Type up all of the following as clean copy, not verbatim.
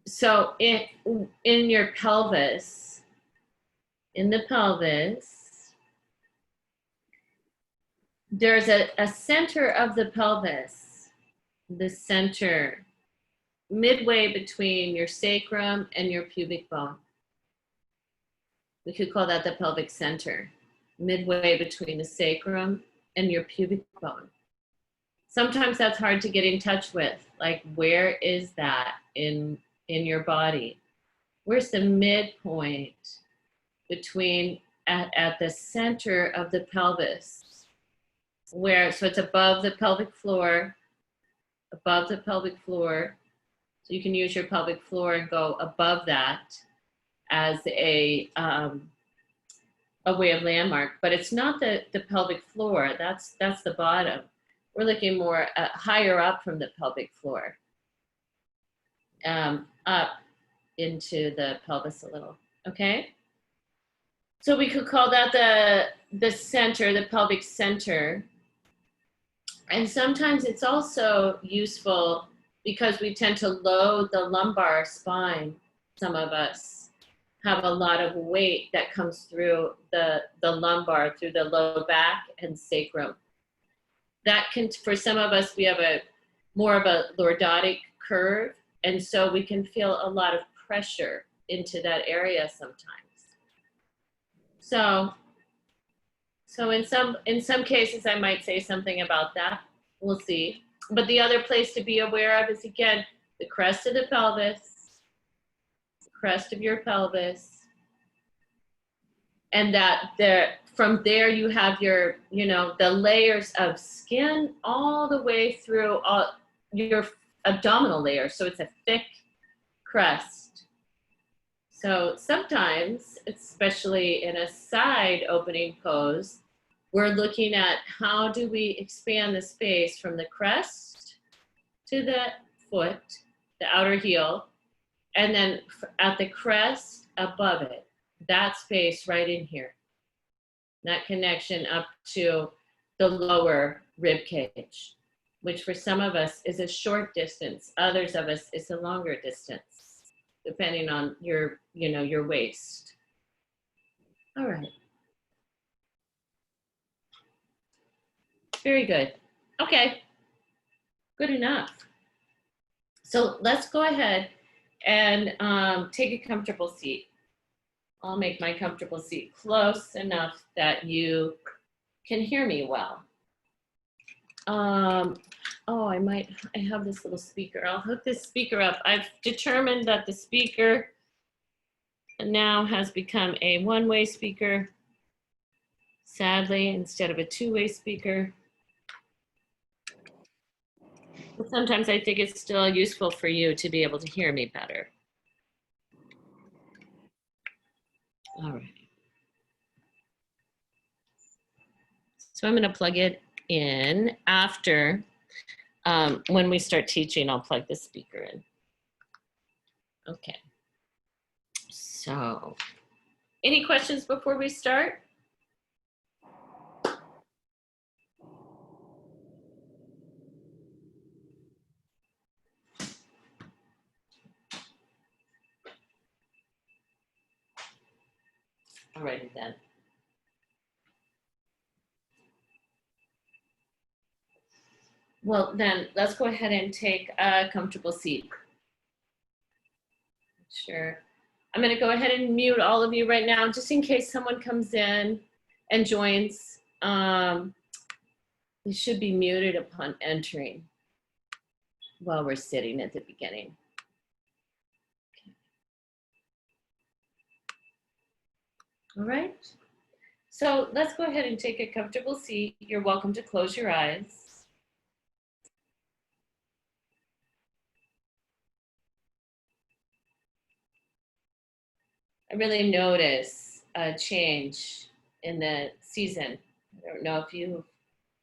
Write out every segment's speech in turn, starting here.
So in your pelvis, in the pelvis, there's a center of the pelvis, the center, midway between your sacrum and your pubic bone. We could call that the pelvic center, midway between the sacrum and your pubic bone. Sometimes that's hard to get in touch with, like where is that in your body? Where's the midpoint between at the center of the pelvis? Where, so it's above the pelvic floor, above the pelvic floor. So you can use your pelvic floor and go above that as a way of landmark, but it's not the pelvic floor, that's the bottom. We're looking more higher up from the pelvic floor, up into the pelvis a little, okay? So we could call that the center, the pelvic center. And sometimes it's also useful because we tend to load the lumbar spine. Some of us have a lot of weight that comes through the lumbar, through the low back and sacrum. That can, for some of us, we have more of a lordotic curve, and so we can feel a lot of pressure into that area sometimes. So in some cases, I might say something about that. We'll see. But the other place to be aware of is, again, the crest of the pelvis, the crest of your pelvis, and that from there you have your, the layers of skin all the way through all your abdominal layer. So it's a thick crest. So sometimes, especially in a side opening pose, we're looking at how do we expand the space from the crest to the foot, the outer heel, and then at the crest above it, that space right in here. That connection up to the lower rib cage, which for some of us is a short distance. Others of us is a longer distance, depending on your waist. All right. Very good. Okay, good enough. So let's go ahead and take a comfortable seat. I'll make my comfortable seat close enough that you can hear me well. Oh, I have this little speaker. I'll hook this speaker up. I've determined that the speaker now has become a one-way speaker, sadly, instead of a two-way speaker. But sometimes I think it's still useful for you to be able to hear me better. All right. So I'm going to plug it in after, when we start teaching, I'll plug the speaker in. Okay. So, any questions before we start? All righty then. Well, then let's go ahead and take a comfortable seat. Sure. I'm going to go ahead and mute all of you right now, just in case someone comes in and joins. You should be muted upon entering while we're sitting at the beginning. Okay. All right. So let's go ahead and take a comfortable seat. You're welcome to close your eyes. I really notice a change in the season. I don't know if you've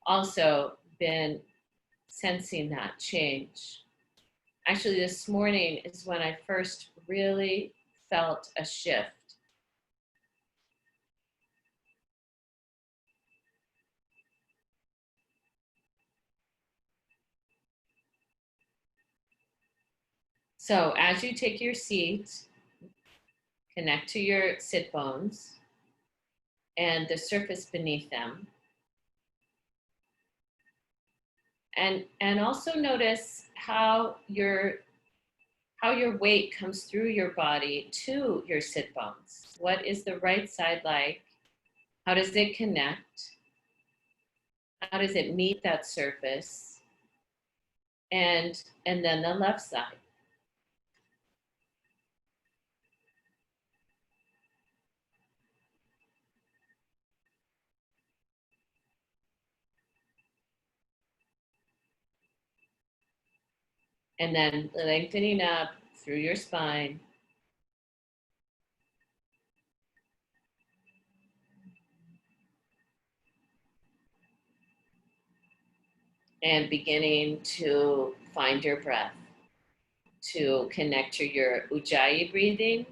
also been sensing that change. Actually, this morning is when I first really felt a shift. So as you take your seat, connect to your sit bones and the surface beneath them. And also notice how your weight comes through your body to your sit bones. What is the right side like? How does it connect? How does it meet that surface? And then the left side. And then lengthening up through your spine. And beginning to find your breath, to connect to your Ujjayi breathing.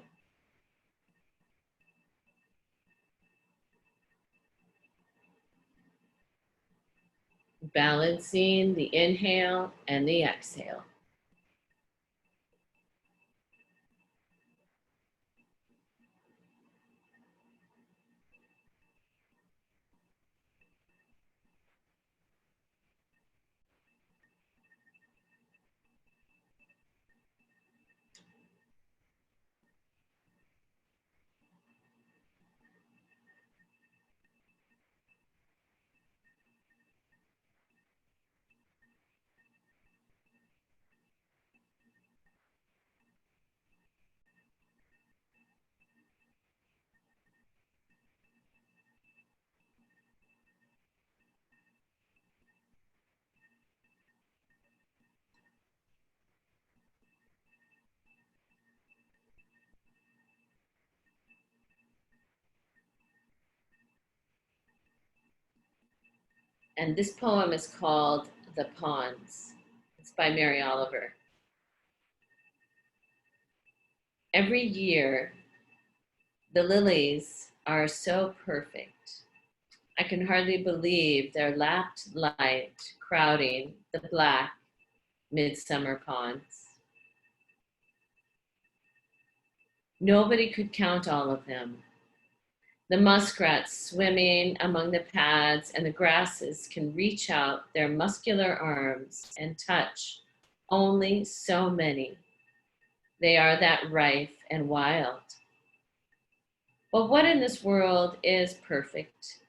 Balancing the inhale and the exhale. And this poem is called The Pawns. It's by Mary Oliver. Every year, the lilies are so perfect. I can hardly believe their lapped light crowding the black midsummer ponds. Nobody could count all of them. The muskrats swimming among the pads and the grasses can reach out their muscular arms and touch only so many. They are that rife and wild. But what in this world is perfect?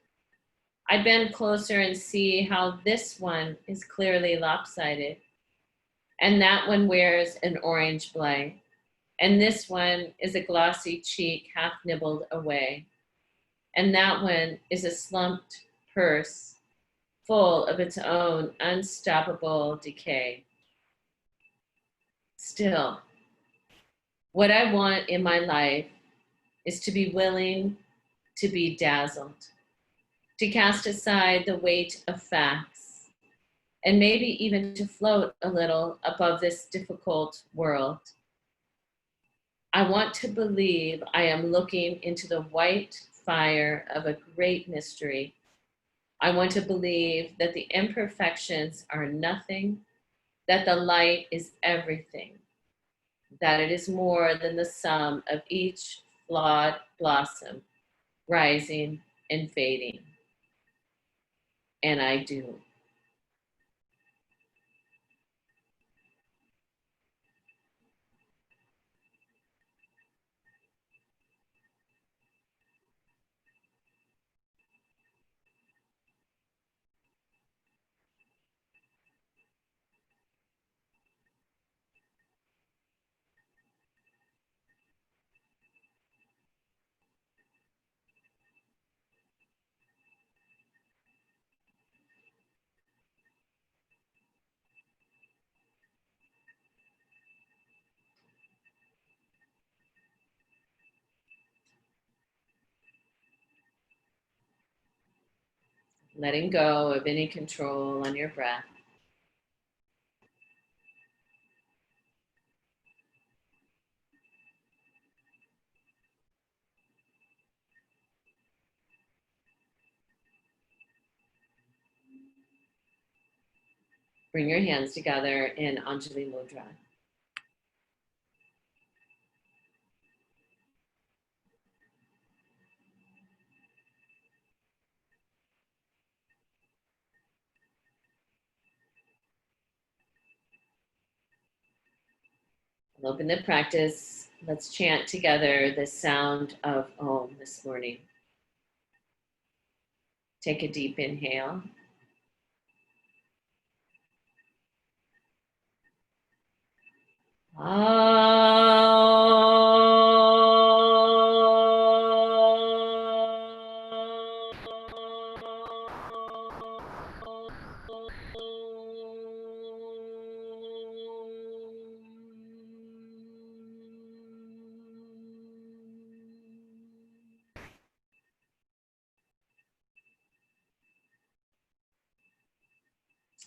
I bend closer and see how this one is clearly lopsided, and that one wears an orange blight, and this one is a glossy cheek half nibbled away, and that one is a slumped purse full of its own unstoppable decay. Still, what I want in my life is to be willing to be dazzled, to cast aside the weight of facts, and maybe even to float a little above this difficult world. I want to believe I am looking into the white fire of a great mystery. I want to believe that the imperfections are nothing, that the light is everything, that it is more than the sum of each flawed blossom, rising and fading. And I do. Letting go of any control on your breath. Bring your hands together in Anjali Mudra. We'll open the practice. Let's chant together the sound of Om this morning. Take a deep inhale.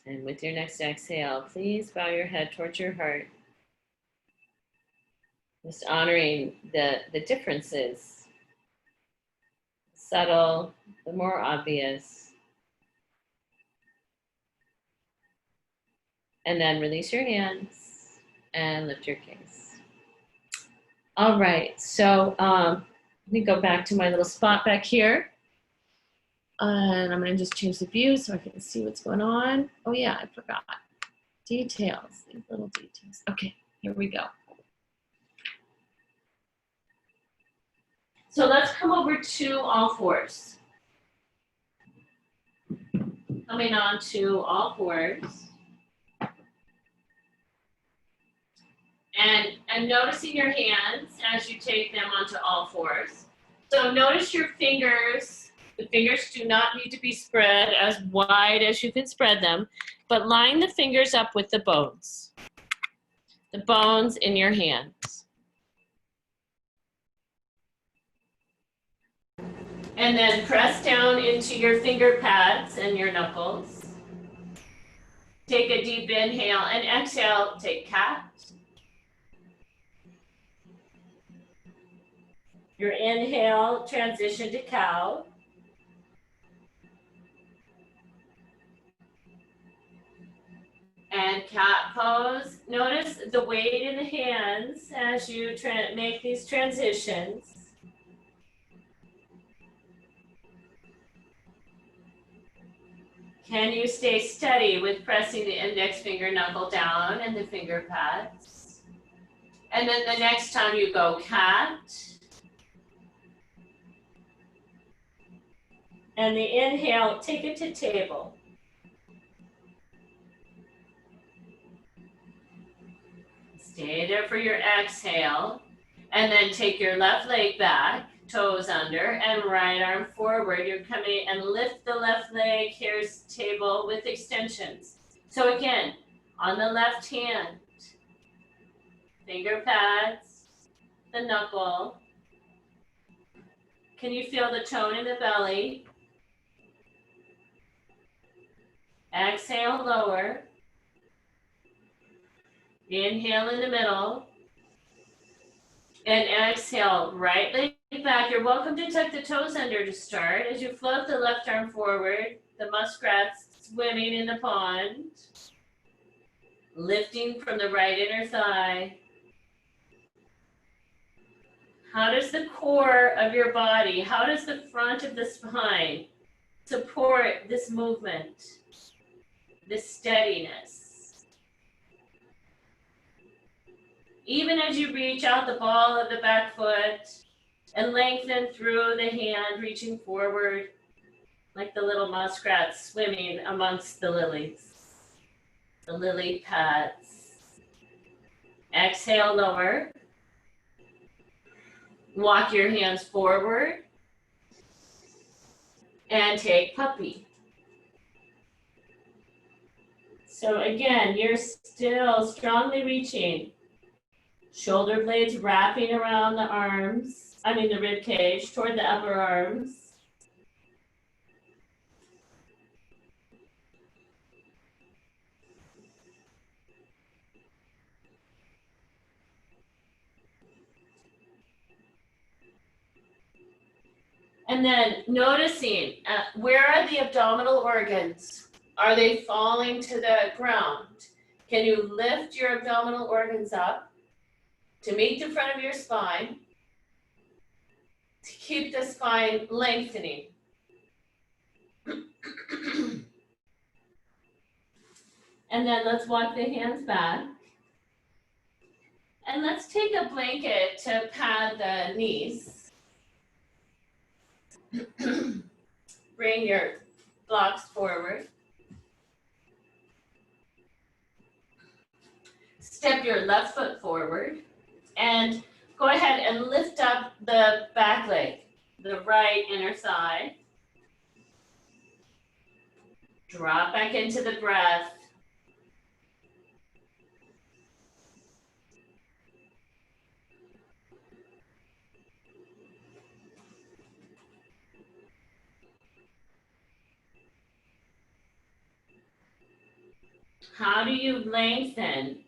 And with your next exhale, please bow your head towards your heart. Just honoring the differences, subtle, the more obvious. And then release your hands and lift your gaze. All right, so let me go back to my little spot back here. And I'm gonna just change the view so I can see what's going on. Oh yeah, I forgot. Details, these little details. Okay, here we go. So let's come over to all fours. Coming on to all fours. And noticing your hands as you take them onto all fours. So notice your fingers. The fingers do not need to be spread as wide as you can spread them, but line the fingers up with the bones. The bones in your hands. And then press down into your finger pads and your knuckles. Take a deep inhale and exhale, take cat. Your inhale, transition to cow. And cat pose. Notice the weight in the hands as you make these transitions. Can you stay steady with pressing the index finger knuckle down and the finger pads? And then the next time you go cat. And the inhale, take it to table. Stay there for your exhale. And then take your left leg back, toes under, and right arm forward. You're coming and lift the left leg. Here's table with extensions. So again, on the left hand, finger pads, the knuckle. Can you feel the tone in the belly? Exhale, lower. Inhale in the middle. And exhale, right leg back. You're welcome to tuck the toes under to start. As you float the left arm forward, the muskrats swimming in the pond. Lifting from the right inner thigh. How does the core of your body, how does the front of the spine support this movement, this steadiness? Even as you reach out the ball of the back foot and lengthen through the hand, reaching forward like the little muskrats swimming amongst the lilies, the lily pads. Exhale, lower. Walk your hands forward and take puppy. So again, you're still strongly reaching. Shoulder blades wrapping around the arms, the rib cage toward the upper arms. And then noticing, where are the abdominal organs? Are they falling to the ground? Can you lift your abdominal organs up to meet the front of your spine, to keep the spine lengthening? And then let's walk the hands back. And let's take a blanket to pad the knees. Bring your blocks forward. Step your left foot forward and go ahead and lift up the back leg, the right inner thigh. Drop back into the breath. How do you lengthen?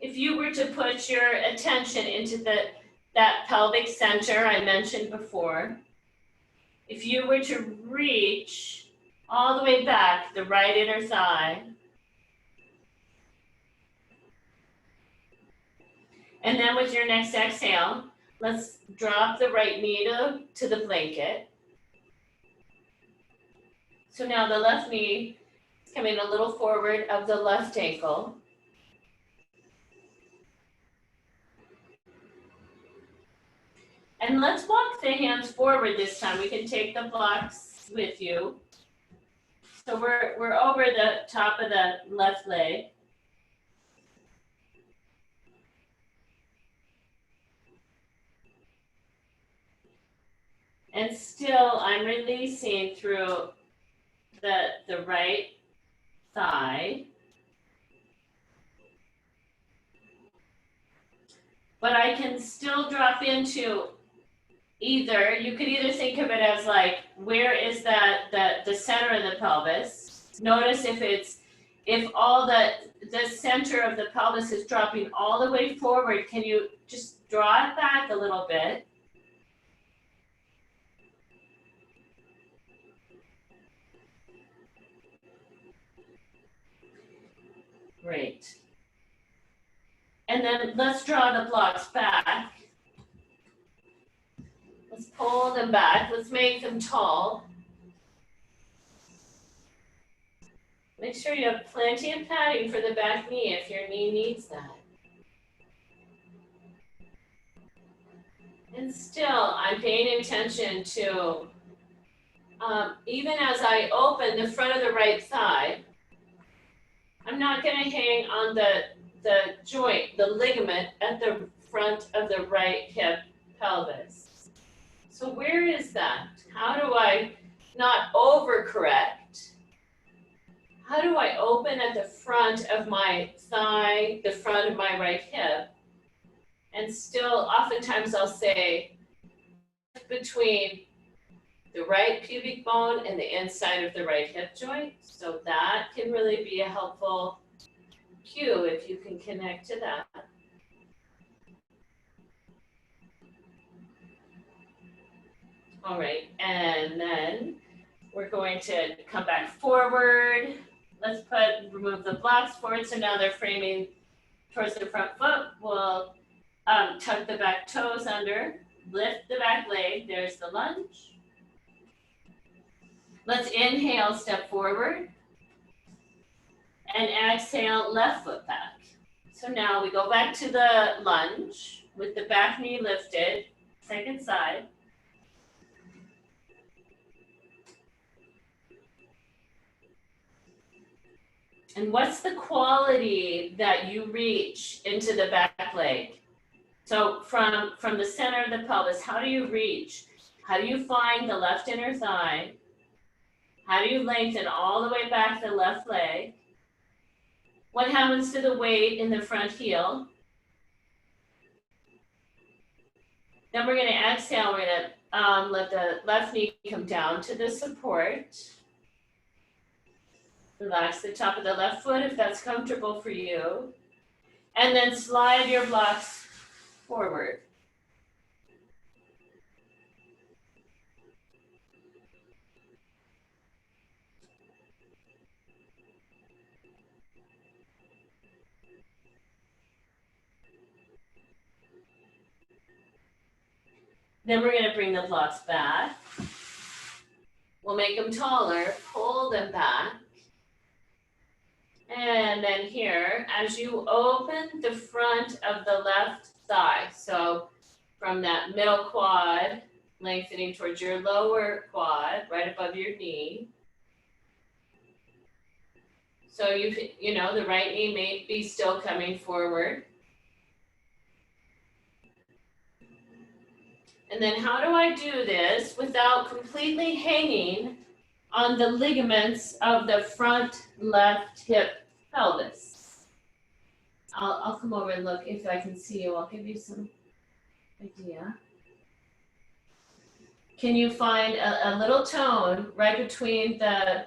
If you were to put your attention into that pelvic center I mentioned before, if you were to reach all the way back, the right inner thigh, and then with your next exhale, let's drop the right knee to the blanket. So now the left knee is coming a little forward of the left ankle. And let's walk the hands forward this time. We can take the blocks with you. So we're over the top of the left leg. And still I'm releasing through the right thigh. But I can still drop into either, you could either think of it as like, where is the center of the pelvis? Notice if all the center of the pelvis is dropping all the way forward, can you just draw it back a little bit? Great. And then let's draw the blocks back. Let's pull them back. Let's make them tall. Make sure you have plenty of padding for the back knee if your knee needs that. And still, I'm paying attention to, even as I open the front of the right thigh, I'm not going to hang on the joint, the ligament at the front of the right hip pelvis. So where is that? How do I not overcorrect? How do I open at the front of my thigh, the front of my right hip? And still, oftentimes I'll say between the right pubic bone and the inside of the right hip joint. So that can really be a helpful cue if you can connect to that. All right, and then we're going to come back forward. Let's remove the blocks forward. So now they're framing towards the front foot. We'll tuck the back toes under, lift the back leg. There's the lunge. Let's inhale, step forward. And exhale, left foot back. So now we go back to the lunge with the back knee lifted, second side. And what's the quality that you reach into the back leg? So from the center of the pelvis, how do you reach? How do you find the left inner thigh? How do you lengthen all the way back the left leg? What happens to the weight in the front heel? Then we're going to exhale. We're going to let the left knee come down to the support. Relax the top of the left foot if that's comfortable for you. And then slide your blocks forward. Then we're going to bring the blocks back. We'll make them taller, pull them back. And then here, as you open the front of the left thigh, middle quad lengthening towards your lower quad, right above your knee. So you know, the right knee may be still coming forward. And then how do I do this without completely hanging on the ligaments of the front left hip pelvis? I'll come over and look if I can see you. I'll give you some idea. Can you find a little tone right between the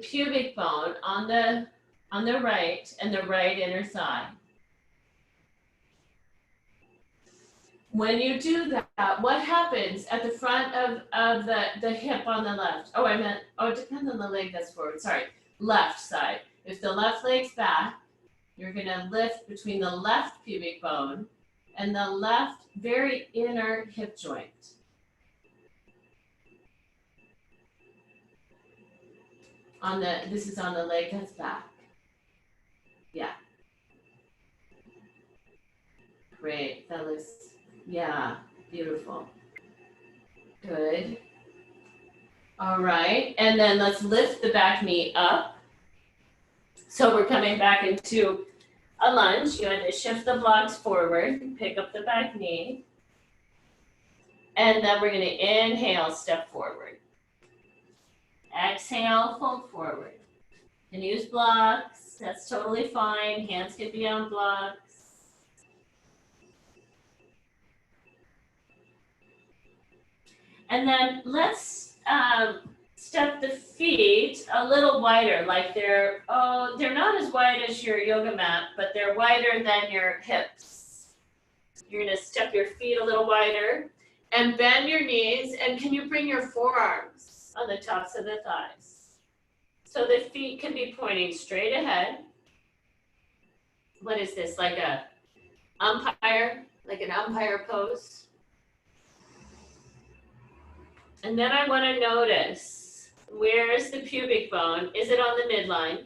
pubic bone on the right and the right inner thigh? When you do that, what happens at the front of the hip on the left? Oh, it depends on the leg that's forward. Sorry, left side. If the left leg's back, you're gonna lift between the left pubic bone and the left very inner hip joint. This is on the leg that's back. Yeah. Great, that looks, yeah, beautiful. Good. All right, and then let's lift the back knee up. So we're coming back into a lunge. You want to shift the blocks forward, pick up the back knee. And then we're going to inhale, step forward. Exhale, fold forward. And use blocks, that's totally fine. Hands can be on blocks. And then let's step the feet a little wider, like they're not as wide as your yoga mat, but they're wider than your hips. You're gonna step your feet a little wider and bend your knees, and can you bring your forearms on the tops of the thighs? So the feet can be pointing straight ahead. What is this, like an umpire pose? And then I want to notice, where's the pubic bone? Is it on the midline?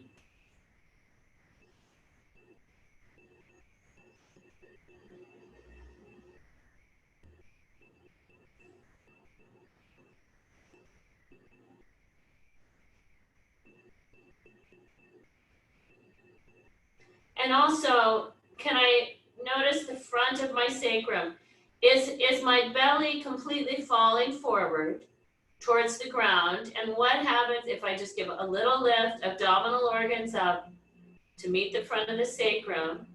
And also, can I notice the front of my sacrum? Is my belly completely falling forward towards the ground? And what happens if I just give a little lift, abdominal organs up to meet the front of the sacrum?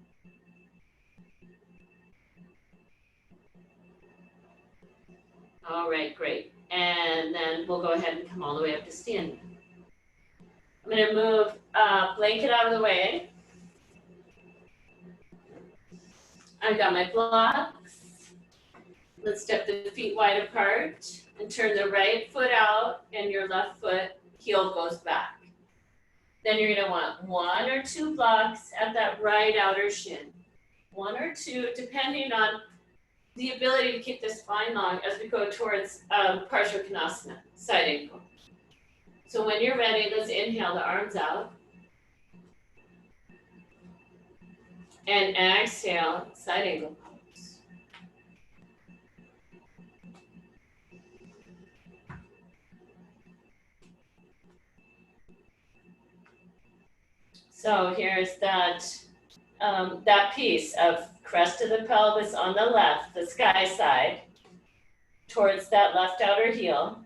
All right, great. And then we'll go ahead and come all the way up to standing. I'm gonna move blanket out of the way. I've got my blocks. Let's step the feet wide apart and turn the right foot out and your left foot heel goes back. Then you're gonna want 1 or 2 blocks at that right outer shin. 1 or 2, depending on the ability to keep the spine long as we go towards Parsvakonasana, side ankle. So when you're ready, let's inhale the arms out. And exhale, side ankle pose. So here's that piece of crest of the pelvis on the left, the sky side, towards that left outer heel.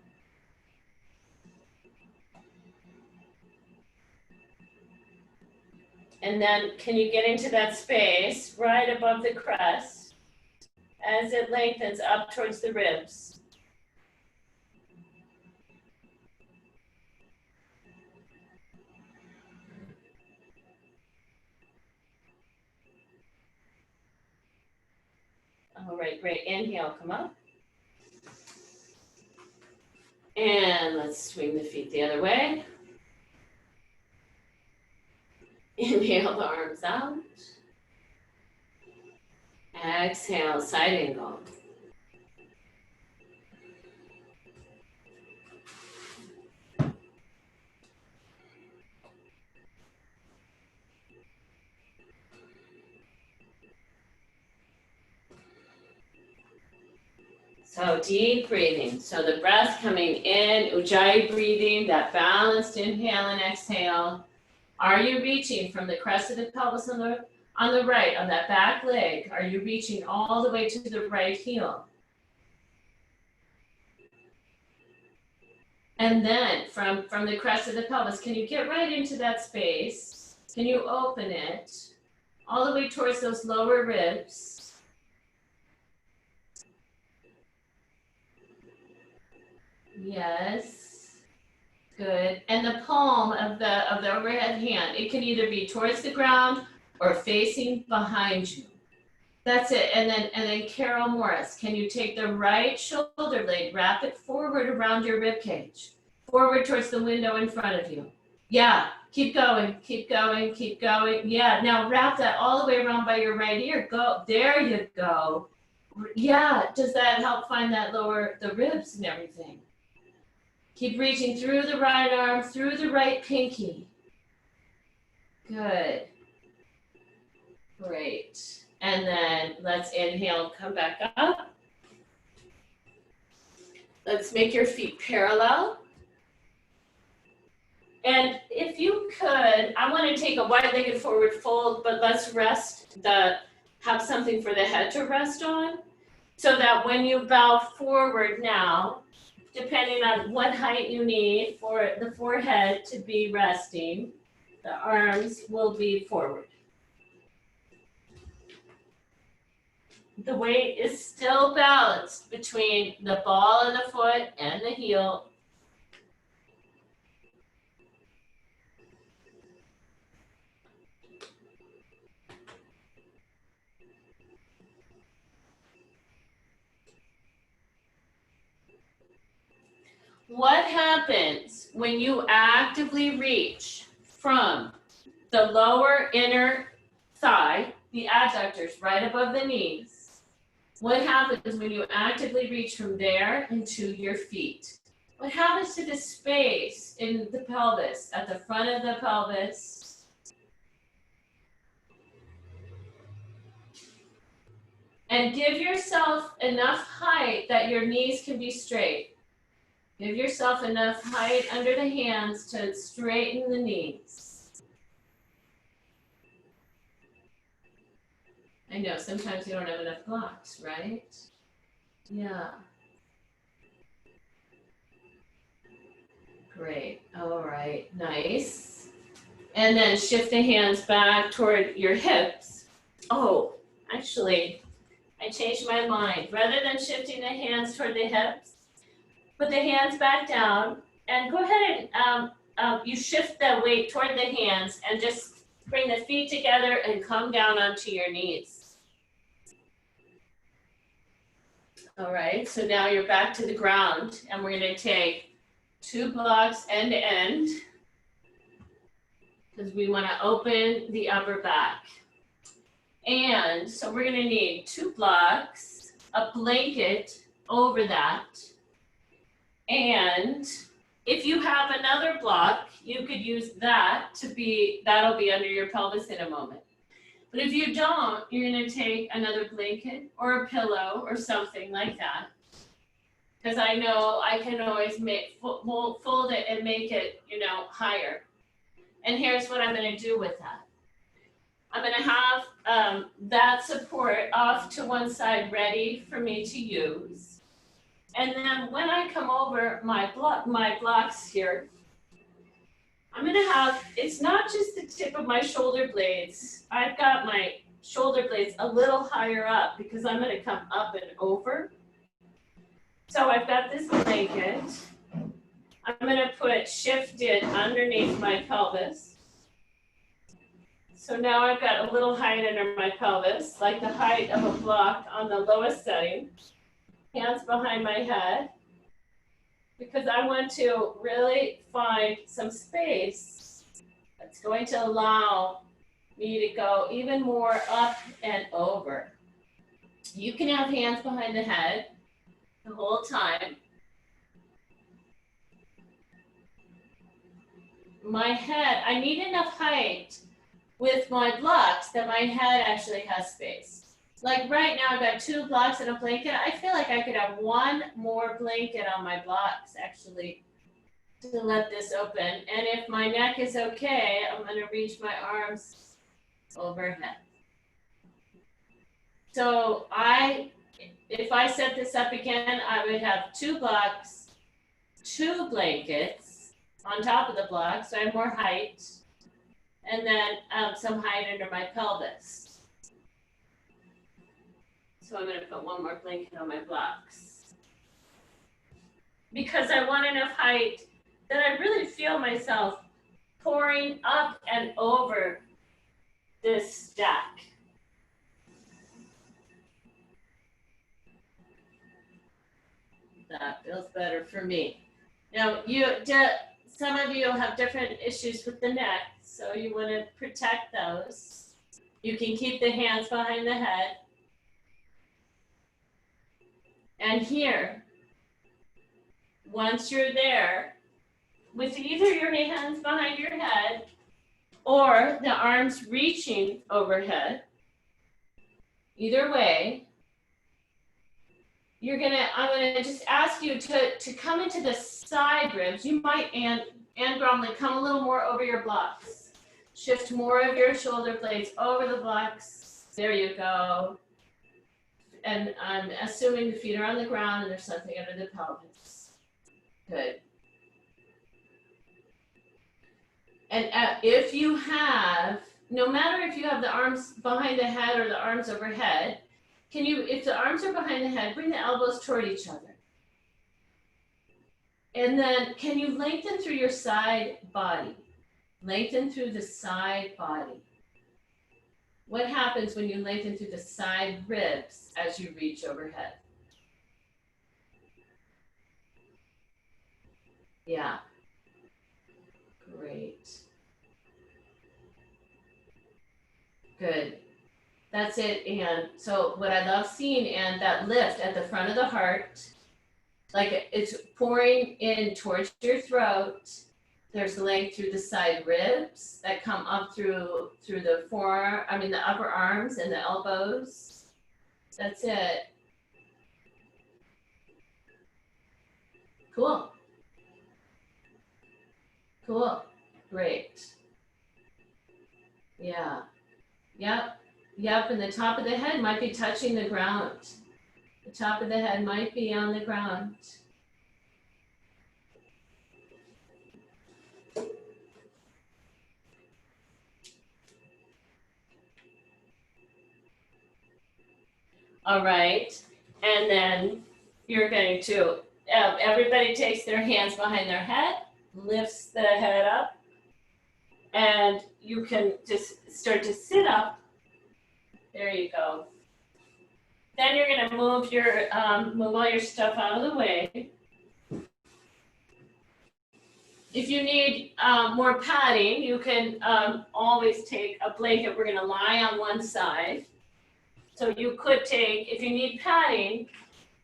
And then can you get into that space right above the crest as it lengthens up towards the ribs? All right, great. Inhale, come up. And let's swing the feet the other way. Inhale the arms out. Exhale, side angle. So deep breathing. So the breath coming in, Ujjayi breathing, that balanced inhale and exhale. Are you reaching from the crest of the pelvis on the right, on that back leg? Are you reaching all the way to the right heel? And then from the crest of the pelvis, can you get right into that space? Can you open it all the way towards those lower ribs? Yes. Good. And the palm of the overhead hand, it can either be towards the ground or facing behind you. That's it. And then Carol Morris, can you take the right shoulder blade, wrap it forward around your rib cage, forward towards the window in front of you. Yeah, keep going, keep going, keep going. Yeah, now wrap that all the way around by your right ear. Go, there you go. Yeah, does that help find that the ribs and everything? Keep reaching through the right arm, through the right pinky. Good. Great. And then let's inhale, come back up. Let's make your feet parallel. And if you could, I want to take a wide-legged forward fold, but let's have something for the head to rest on, so that when you bow forward now, depending on what height you need for the forehead to be resting, the arms will be forward. The weight is still balanced between the ball of the foot and the heel. What happens when you actively reach from the lower inner thigh, the adductors right above the knees? What happens when you actively reach from there into your feet? What happens to the space in the pelvis, at the front of the pelvis? And give yourself enough height that your knees can be straight. Give yourself enough height under the hands to straighten the knees. I know, sometimes you don't have enough blocks, right? Yeah. Great. All right. Nice. And then shift the hands back toward your hips. Oh, actually, I changed my mind. Rather than shifting the hands toward the hips, put the hands back down and go ahead and you shift the weight toward the hands and just bring the feet together and come down onto your knees. All right, so now you're back to the ground and we're gonna take 2 blocks end to end because we wanna open the upper back. And so we're gonna need 2 blocks, a blanket over that. And if you have another block, you could use that that'll be under your pelvis in a moment. But if you don't, you're gonna take another blanket or a pillow or something like that. Because I know I can always fold it and make it, higher. And here's what I'm gonna do with that. I'm gonna have that support off to one side ready for me to use. And then when I come over my blocks here, I'm gonna have, it's not just the tip of my shoulder blades. I've got my shoulder blades a little higher up because I'm gonna come up and over. So I've got this blanket. I'm gonna shift it underneath my pelvis. So now I've got a little height under my pelvis, like the height of a block on the lowest setting. Hands behind my head, because I want to really find some space that's going to allow me to go even more up and over. You can have hands behind the head the whole time. My head, I need enough height with my blocks that my head actually has space. Like right now, I've got 2 blocks and a blanket. I feel like I could have 1 more blanket on my blocks, actually, to let this open. And if my neck is okay, I'm going to reach my arms overhead. So if I set this up again, I would have 2 blocks, 2 blankets on top of the block, so I have more height, and then some height under my pelvis. So I'm going to put 1 more blanket on my blocks. Because I want enough height that I really feel myself pouring up and over this stack. That feels better for me. Now, some of you have different issues with the neck, so you want to protect those. You can keep the hands behind the head. And here, once you're there, with either your hands behind your head or the arms reaching overhead, either way, I'm gonna just ask you to come into the side ribs. You might, and Bromley, come a little more over your blocks. Shift more of your shoulder blades over the blocks. There you go. And I'm assuming the feet are on the ground and there's something under the pelvis. Good. And if you have, no matter if you have the arms behind the head or the arms overhead, if the arms are behind the head, bring the elbows toward each other. And then can you lengthen through your side body? Lengthen through the side body. What happens when you lengthen through the side ribs as you reach overhead? Yeah. Great. Good. That's it, Anne. So what I love seeing, Anne, that lift at the front of the heart, like it's pouring in towards your throat. There's length through the side ribs that come up through the the upper arms and the elbows. That's it. Cool. Cool. Great. Yeah. Yep. Yep. And the top of the head might be touching the ground. The top of the head might be on the ground. All right. And then you're going to, everybody takes their hands behind their head, lifts the head up, and you can just start to sit up. There you go. Then you're going to move all your stuff out of the way. If you need more padding, you can always take a blanket. We're going to lie on one side. So you could take, if you need padding,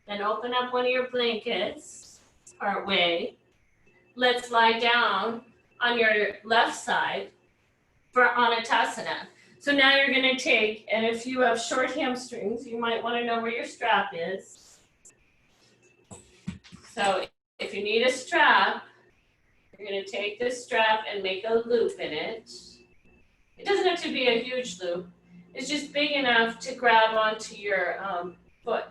then open up one of your blankets part way. Let's lie down on your left side for Anatasana. So now you're going to take, and if you have short hamstrings, you might want to know where your strap is. So if you need a strap, you're going to take this strap and make a loop in it. It doesn't have to be a huge loop. It's just big enough to grab onto your foot.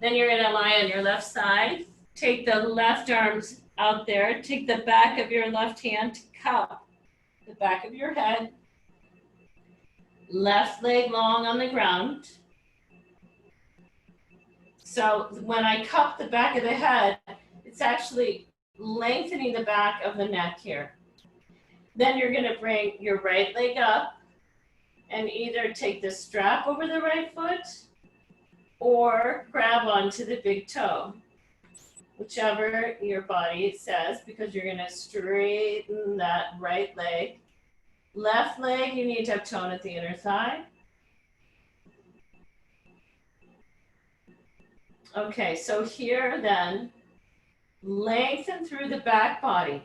Then you're going to lie on your left side. Take the left arms out there. Take the back of your left hand to cup the back of your head. Left leg long on the ground. So when I cup the back of the head, it's actually lengthening the back of the neck here. Then you're going to bring your right leg up and either take the strap over the right foot or grab onto the big toe, whichever your body says, because you're going to straighten that right leg. Left leg, you need to have tone at the inner thigh. Okay, so here then, lengthen through the back body.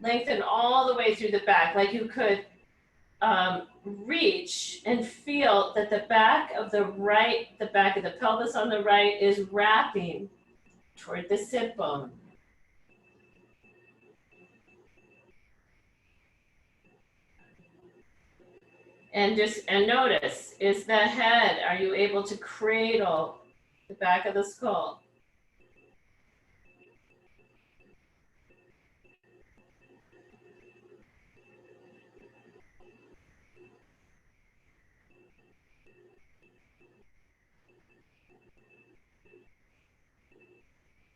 Lengthen all the way through the back, like you could reach and feel that the back of the pelvis on the right is wrapping toward the sit bone. And notice, is the head, are you able to cradle the back of the skull?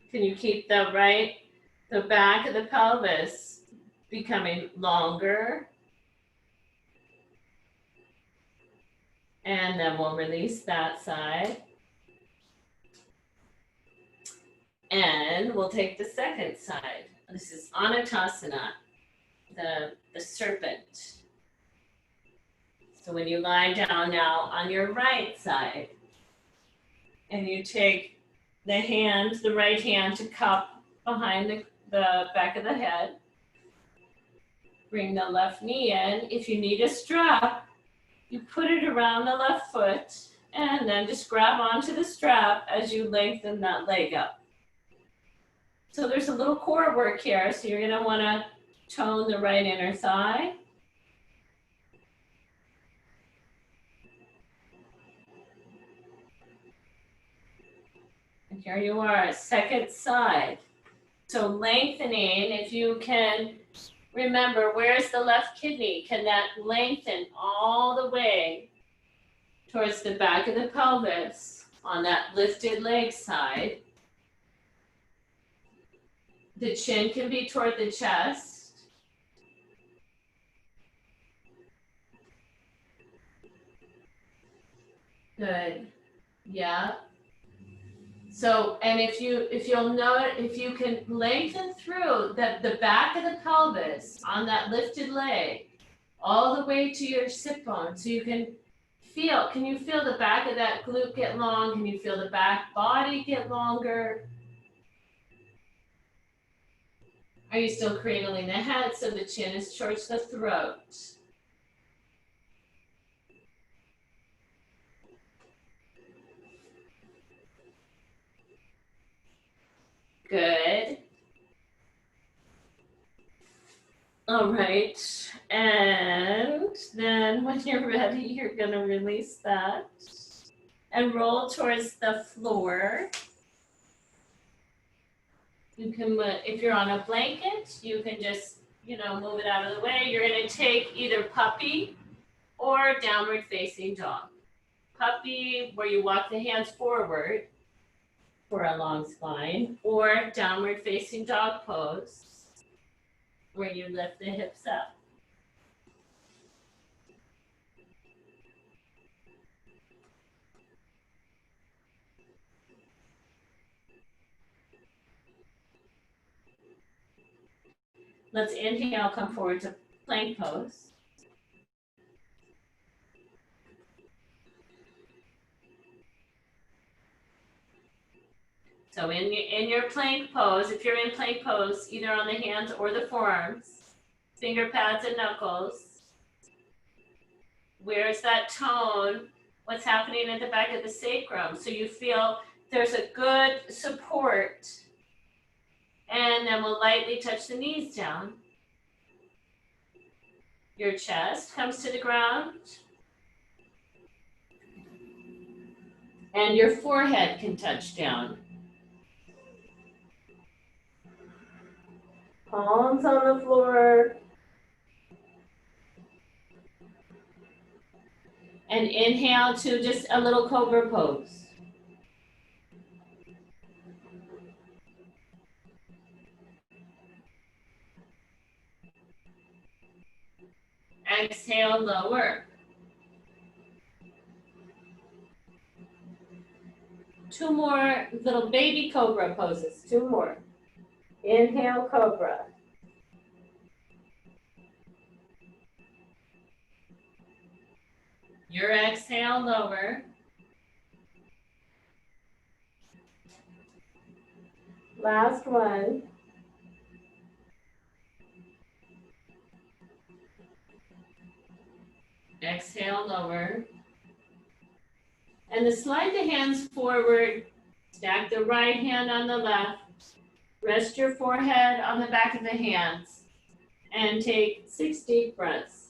Can you keep the back of the pelvis becoming longer? And then we'll release that side. And we'll take the second side. This is Anatasana, the serpent. So when you lie down now on your right side, and you take the right hand to cup behind the back of the head, bring the left knee in. If you need a strap, you put it around the left foot, and then just grab onto the strap as you lengthen that leg up. So there's a little core work here, so you're gonna wanna tone the right inner thigh. And here you are, second side. So lengthening, if you can remember, where's the left kidney? Can that lengthen all the way towards the back of the pelvis on that lifted leg side? The chin can be toward the chest. Good. Yeah. So, and if you'll note, if you can lengthen through the back of the pelvis on that lifted leg, all the way to your sit bone, so you can you feel the back of that glute get long? Can you feel the back body get longer? Are you still cradling the head so the chin is towards the throat? Good. All right, and then when you're ready, you're gonna release that and roll towards the floor. You can, if you're on a blanket, you can just, move it out of the way. You're gonna take either puppy or downward facing dog. Puppy, where you walk the hands forward for a long spine, or downward facing dog pose, where you lift the hips up. Let's inhale, come forward to plank pose. So in your plank pose, if you're in plank pose, either on the hands or the forearms, finger pads and knuckles, where's that tone? What's happening at the back of the sacrum? So you feel there's a good support. And then we'll lightly touch the knees down. Your chest comes to the ground. And your forehead can touch down. Palms on the floor. And inhale to just a little cobra pose. Exhale, lower. Two more little baby cobra poses, two more. Inhale, cobra. Your exhale, lower. Last one. Exhale, lower. And then slide the hands forward. Stack the right hand on the left. Rest your forehead on the back of the hands. And take 6 deep breaths.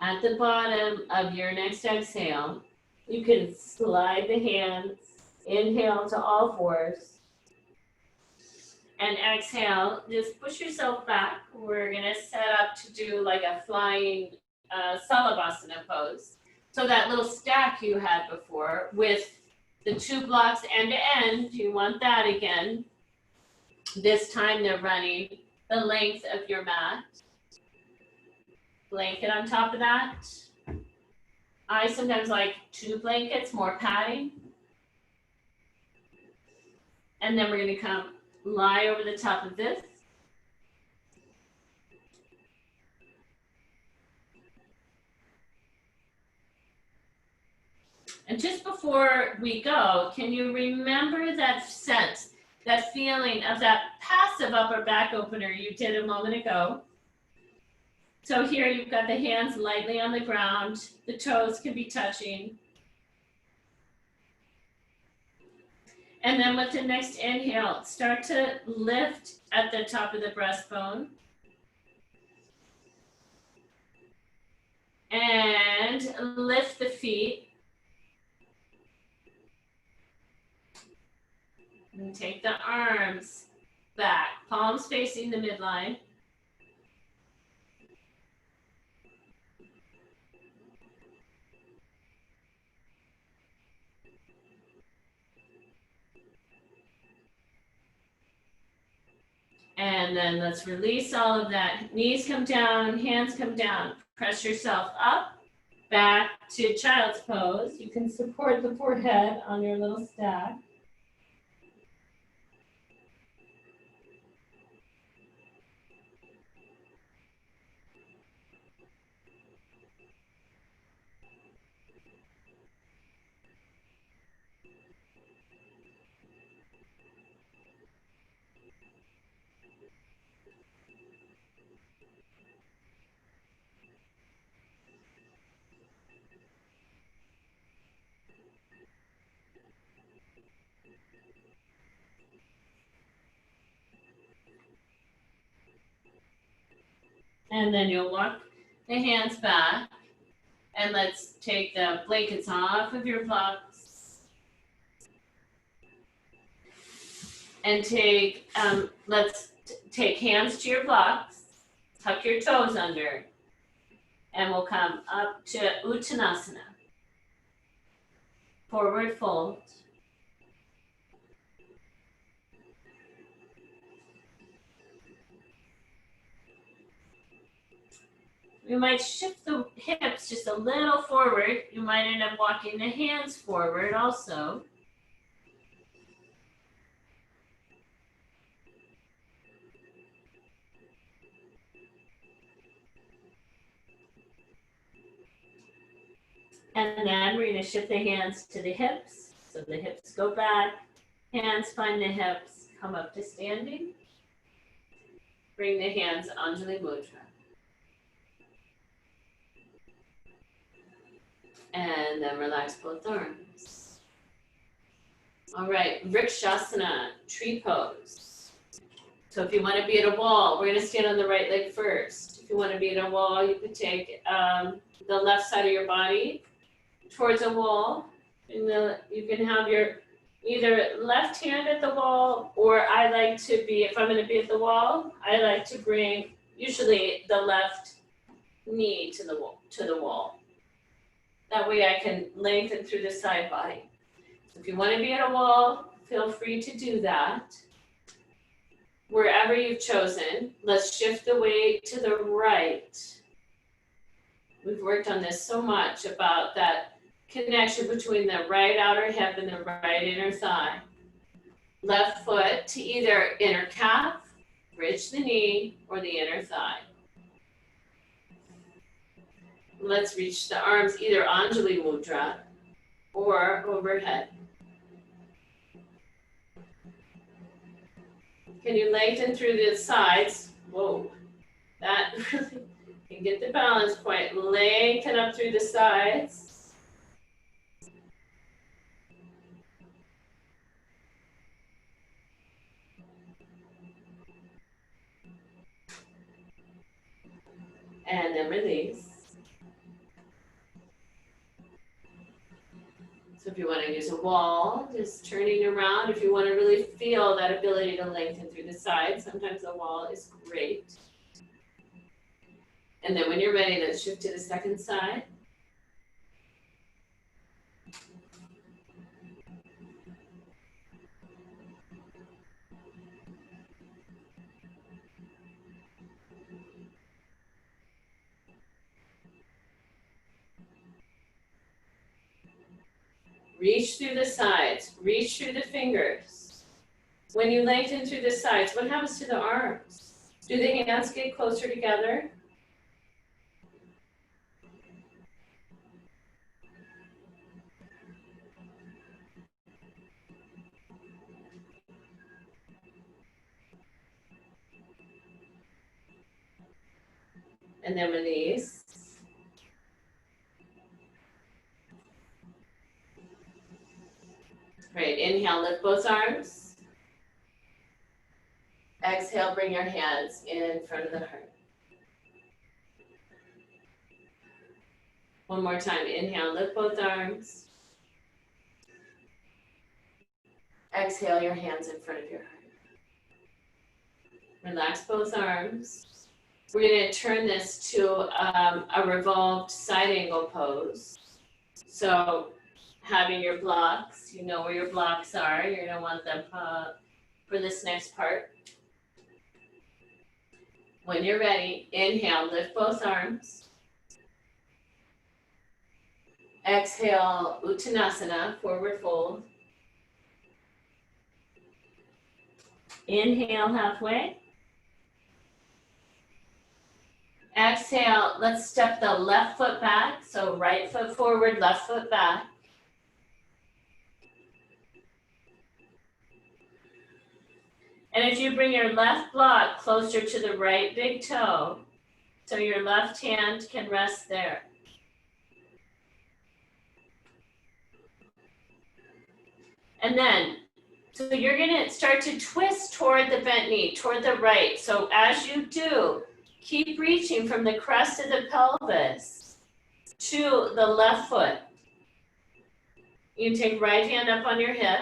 At the bottom of your next exhale, you can slide the hands, inhale to all fours, and exhale, just push yourself back. We're gonna set up to do like a flying Salabhasana pose. So that little stack you had before with the 2 blocks end to end, you want that again. This time they're running the length of your mat. Blanket on top of that. I sometimes like 2 blankets, more padding. And then we're gonna come lie over the top of this. And just before we go, can you remember that sense, that feeling of that passive upper back opener you did a moment ago? So here you've got the hands lightly on the ground, the toes can be touching. And then with the next inhale, start to lift at the top of the breastbone. And lift the feet. And take the arms back, palms facing the midline. And then let's release all of that. Knees come down, hands come down. Press yourself up, back to child's pose. You can support the forehead on your little stack. And then you'll walk the hands back. And let's take the blankets off of your blocks. And let's take hands to your blocks. Tuck your toes under. And we'll come up to Uttanasana. Forward fold. You might shift the hips just a little forward. You might end up walking the hands forward also. And then we're going to shift the hands to the hips. So the hips go back, hands find the hips, come up to standing. Bring the hands Anjali Mudra. And then relax both arms. All right, Vrikshasana, tree pose. So if you want to be at a wall, we're going to stand on the right leg first. If you want to be at a wall, you could take the left side of your body towards a wall. And you can have your either left hand at the wall, or I like to be, if I'm gonna be at the wall, I like to bring usually the left knee to the wall. That way I can lengthen through the side body. If you wanna be at a wall, feel free to do that. Wherever you've chosen, let's shift the weight to the right. We've worked on this so much about that connection between the right outer hip and the right inner thigh. Left foot to either inner calf, bridge the knee, or the inner thigh. Let's reach the arms either Anjali Mudra or overhead. Can you lengthen through the sides? Whoa, that really can get the balance point. Lengthen up through the sides. And then release. So if you want to use a wall, just turning around. If you want to really feel that ability to lengthen through the sides, sometimes a wall is great. And then when you're ready, let's shift to the second side. Reach through the sides, reach through the fingers. When you lengthen through the sides, what happens to the arms? Do the hands get closer together? And then release. Great, inhale, lift both arms. Exhale, bring your hands in front of the heart. One more time, inhale, lift both arms. Exhale, your hands in front of your heart. Relax both arms. We're going to turn this to a revolved side angle pose. So having your blocks, you know where your blocks are. You're going to want them for this next part. When you're ready, inhale, lift both arms. Exhale, Uttanasana, forward fold. Inhale, halfway. Exhale, let's step the left foot back. So right foot forward, left foot back. And if you bring your left block closer to the right big toe, so your left hand can rest there. And then, so you're gonna start to twist toward the bent knee, toward the right. So as you do, keep reaching from the crest of the pelvis to the left foot. You can take right hand up on your hip,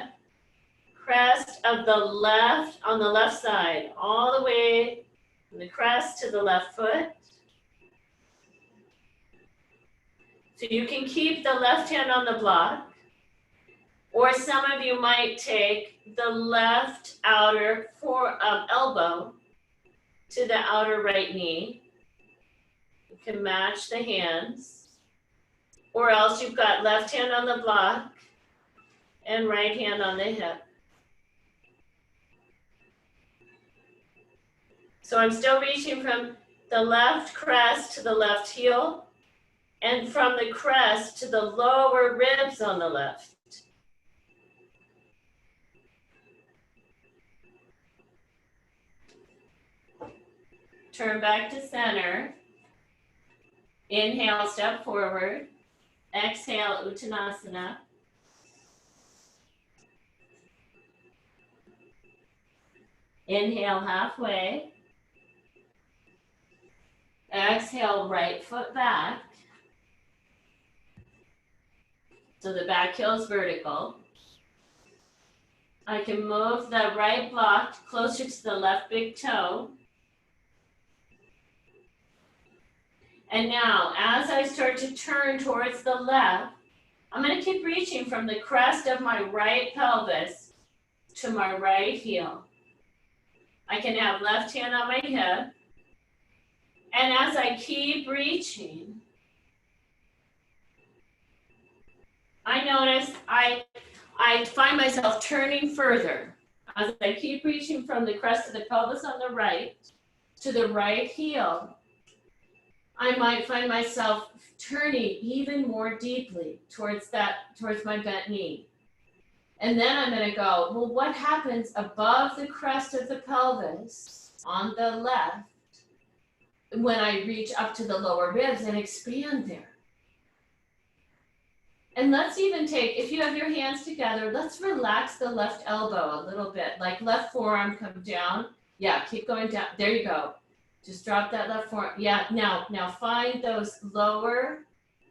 crest of the left, on the left side, all the way from the crest to the left foot. So you can keep the left hand on the block, or some of you might take the left outer elbow to the outer right knee. You can match the hands, or else you've got left hand on the block and right hand on the hip. So I'm still reaching from the left crest to the left heel, and from the crest to the lower ribs on the left. Turn back to center. Inhale, step forward. Exhale, Uttanasana. Inhale, halfway. Exhale, right foot back. So the back heel is vertical. I can move the right block closer to the left big toe. And now, as I start to turn towards the left, I'm going to keep reaching from the crest of my right pelvis to my right heel. I can have left hand on my hip. And as I keep reaching, I notice I find myself turning further. As I keep reaching from the crest of the pelvis on the right to the right heel, I might find myself turning even more deeply towards my bent knee. And then I'm going to go, well, what happens above the crest of the pelvis on the left when I reach up to the lower ribs and expand there? And let's even take, if you have your hands together, let's relax the left elbow a little bit, like left forearm come down. Yeah, keep going down. There you go. Just drop that left forearm. Yeah, now find those lower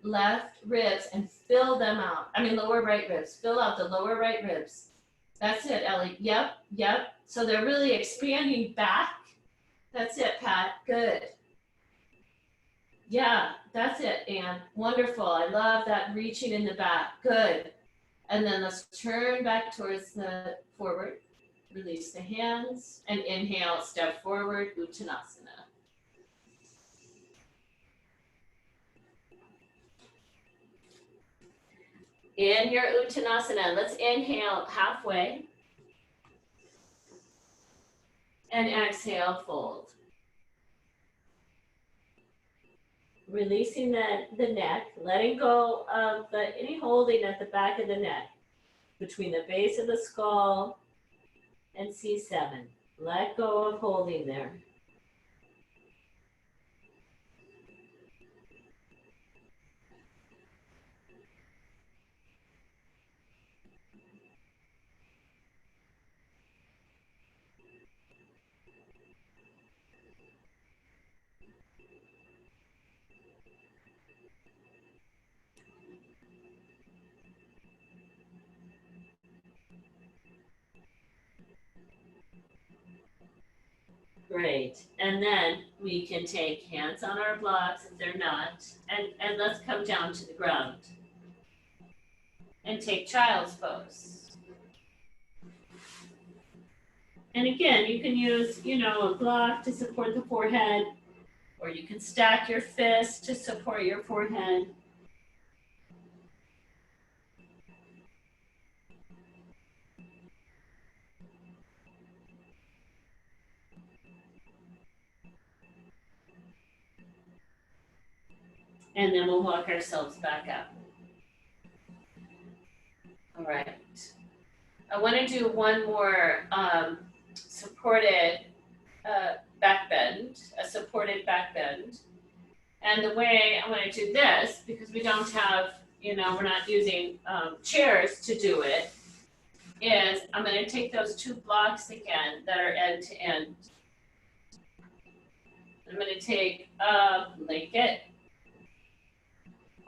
left ribs and fill them out. I mean, lower right ribs. Fill out the lower right ribs. That's it, Ellie. Yep. So they're really expanding back. That's it, Pat. Good. Yeah, that's it, Anne. Wonderful. I love that reaching in the back. Good. And then let's turn back towards the forward. Release the hands and inhale, step forward, Uttanasana. In your Uttanasana, let's inhale halfway. And exhale, fold. Releasing the neck, letting go of any holding at the back of the neck, between the base of the skull and C7. Let go of holding there. Great. And then we can take hands on our blocks if they're not, and let's come down to the ground. And take child's pose. And again, you can use, a block to support the forehead, or you can stack your fists to support your forehead. And then we'll walk ourselves back up. All right. I want to do one more supported back bend, a supported back bend. And the way I'm going to do this, because we don't have, we're not using chairs to do it, is I'm going to take those two blocks again that are end to end. I'm going to take a blanket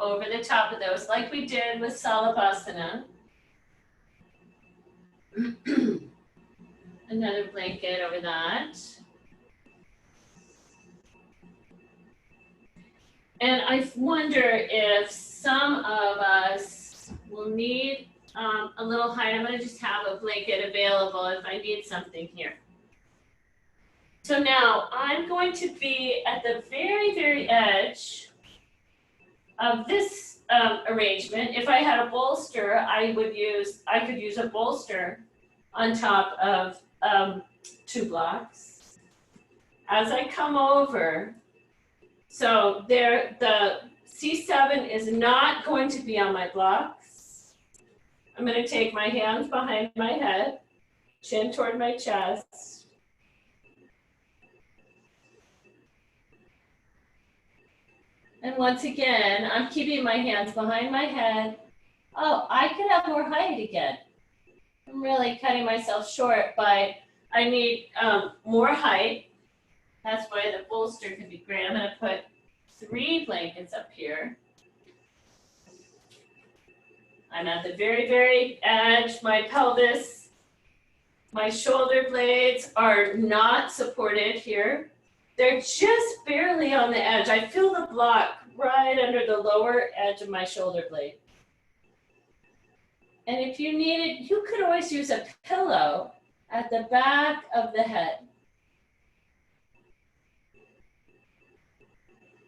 over the top of those, like we did with Salabhasana. Another blanket over that. And I wonder if some of us will need a little height. I'm going to just have a blanket available if I need something here. So now I'm going to be at the very, very edge of this arrangement. If I had a bolster, I could use a bolster on top of two blocks. As I come over, so there, the C7 is not going to be on my blocks. I'm going to take my hands behind my head, chin toward my chest. And once again, I'm keeping my hands behind my head. Oh, I could have more height again. I'm really cutting myself short, but I need more height. That's why the bolster can be great. I'm going to put 3 blankets up here. I'm at the very, very edge. My pelvis My shoulder blades are not supported here. They're just barely on the edge. I feel the block right under the lower edge of my shoulder blade. And if you needed, you could always use a pillow at the back of the head.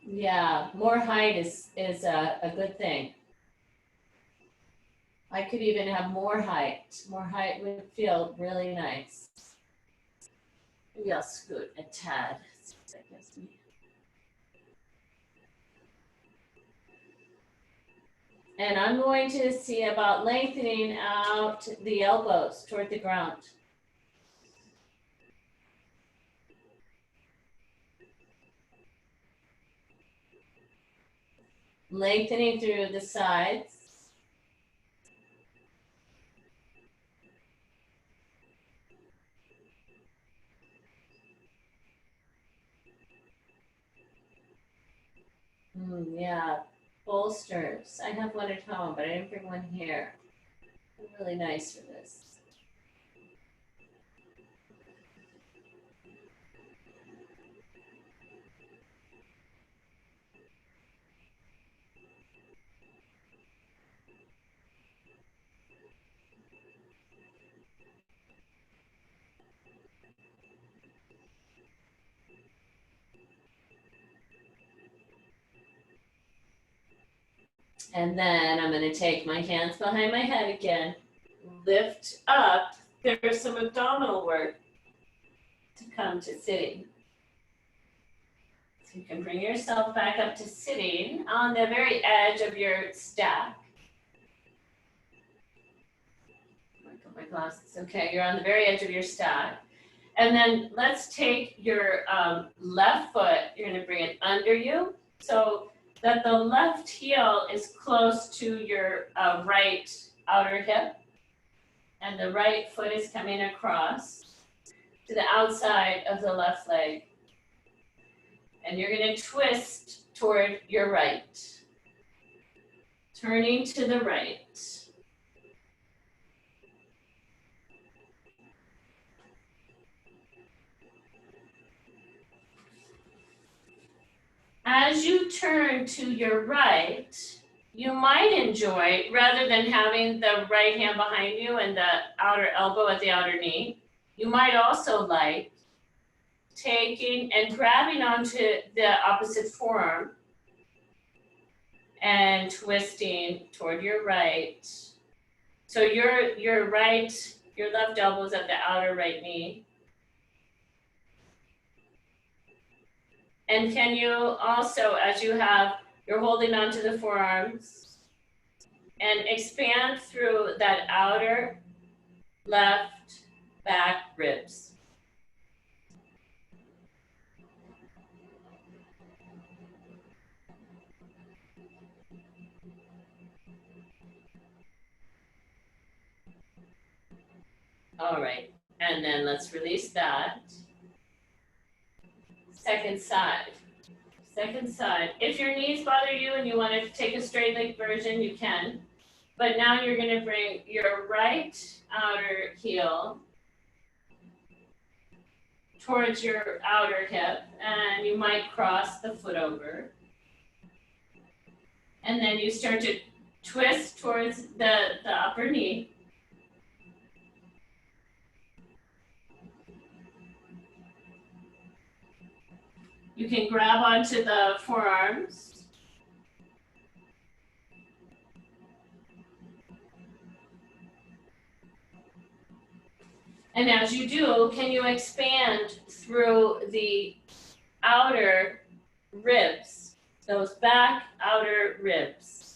Yeah, more height is a good thing. I could even have more height. More height would feel really nice. Maybe I'll scoot a tad. See if that gives me. And I'm going to see about lengthening out the elbows toward the ground. Lengthening through the sides. Yeah, bolsters. I have one at home, but I didn't bring one here. They're really nice for this. And then I'm going to take my hands behind my head again, lift up. There's some abdominal work to come to sitting. So you can bring yourself back up to sitting on the very edge of your stack. My glasses. Okay, you're on the very edge of your stack. And then let's take your left foot, you're going to bring it under you so that the left heel is close to your right outer hip. And the right foot is coming across to the outside of the left leg. And you're going to twist toward your right. Turning to the right. As you turn to your right, you might enjoy, rather than having the right hand behind you and the outer elbow at the outer knee, you might also like taking and grabbing onto the opposite forearm and twisting toward your right. So your left elbow is at the outer right knee. And can you also, as you're holding onto the forearms and expand through that outer left back ribs. All right, and then let's release that. Second side. Second side. If your knees bother you and you want to take a straight leg version, you can. But now you're going to bring your right outer heel towards your outer hip, and you might cross the foot over. And then you start to twist towards the upper knee. You can grab onto the forearms. And as you do, can you expand through the outer ribs, those back outer ribs?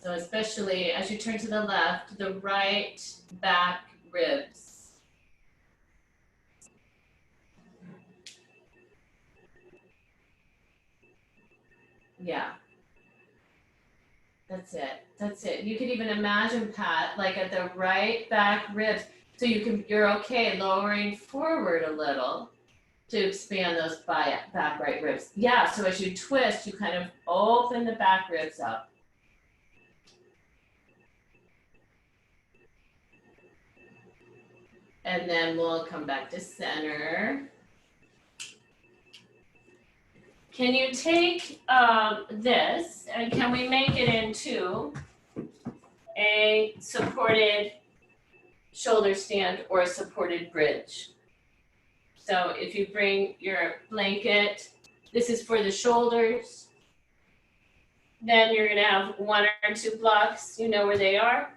So especially as you turn to the left, the right back ribs. Yeah. That's it. That's it. You could even imagine, Pat, like at the right back ribs. So you're okay lowering forward a little to expand those back right ribs. Yeah, so as you twist, you kind of open the back ribs up. And then we'll come back to center. Can you take this and can we make it into a supported shoulder stand or a supported bridge? So if you bring your blanket, this is for the shoulders. Then you're gonna have 1 or 2 blocks, you know where they are.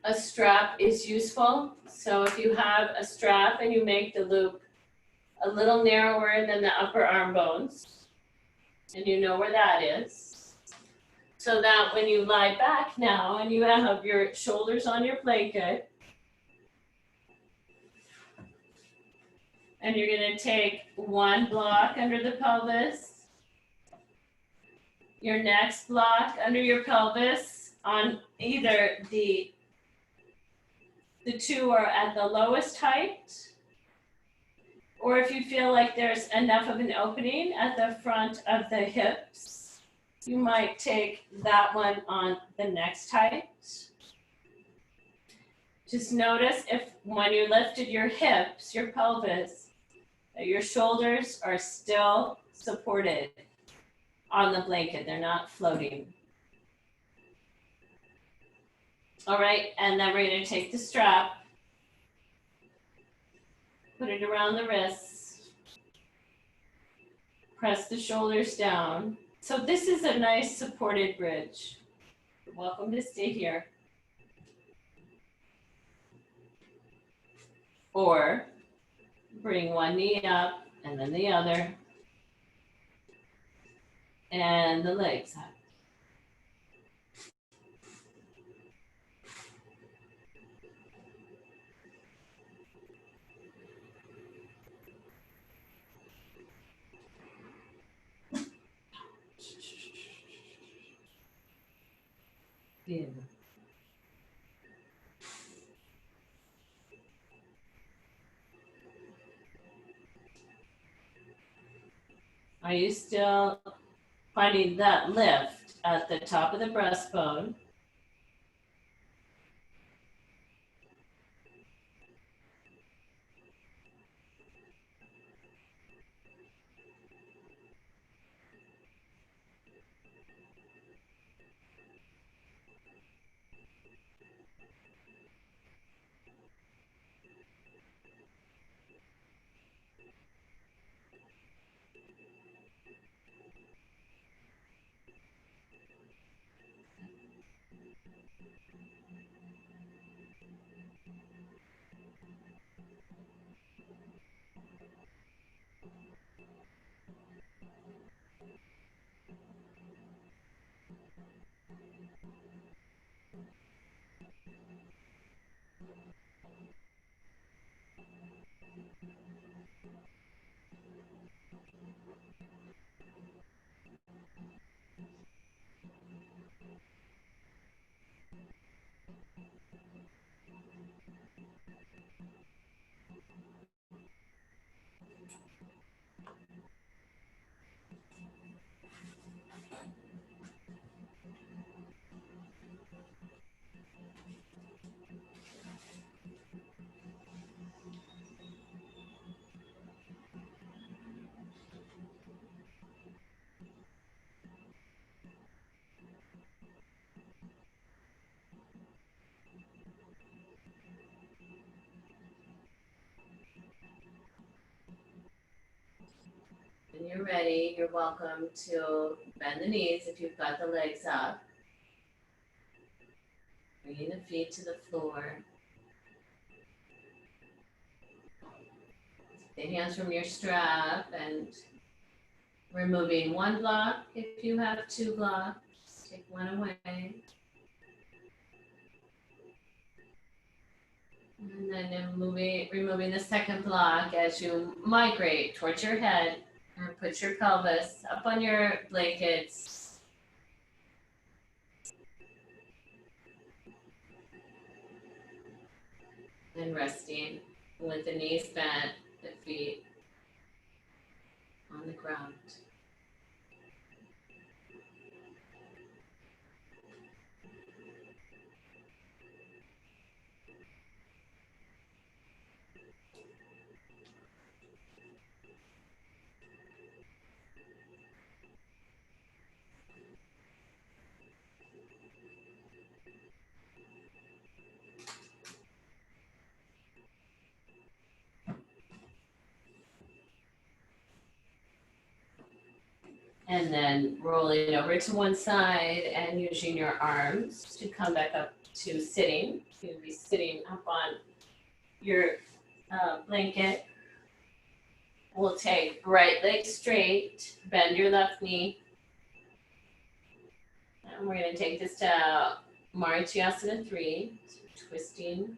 A strap is useful. So if you have a strap and you make the loop a little narrower than the upper arm bones, and you know where that is, so that when you lie back now and you have your shoulders on your blanket, and you're gonna take 1 block under the pelvis, your next block under your pelvis on either the 2 are at the lowest height, or if you feel like there's enough of an opening at the front of the hips, you might take that one on the next height. Just notice if when you lifted your hips, your pelvis, that your shoulders are still supported on the blanket. They're not floating. All right, and then we're gonna take the strap, put it around the wrists, press the shoulders down. So this is a nice supported bridge. You're welcome to stay here. Or bring one knee up and then the other, and the legs up. Yeah. Are you still finding that lift at the top of the breastbone? When you're ready, you're welcome to bend the knees if you've got the legs up. Bringing the feet to the floor. Take the hands from your strap and removing 1 block. If you have 2 blocks, take 1 away. And then removing the 2nd block as you migrate towards your head. And put your pelvis up on your blankets. And resting. With the knees bent, the feet on the ground. And then rolling over to one side and using your arms to come back up to sitting. You'll be sitting up on your blanket. We'll take right leg straight, bend your left knee. And we're going to take this to Marichyasana 3, so twisting.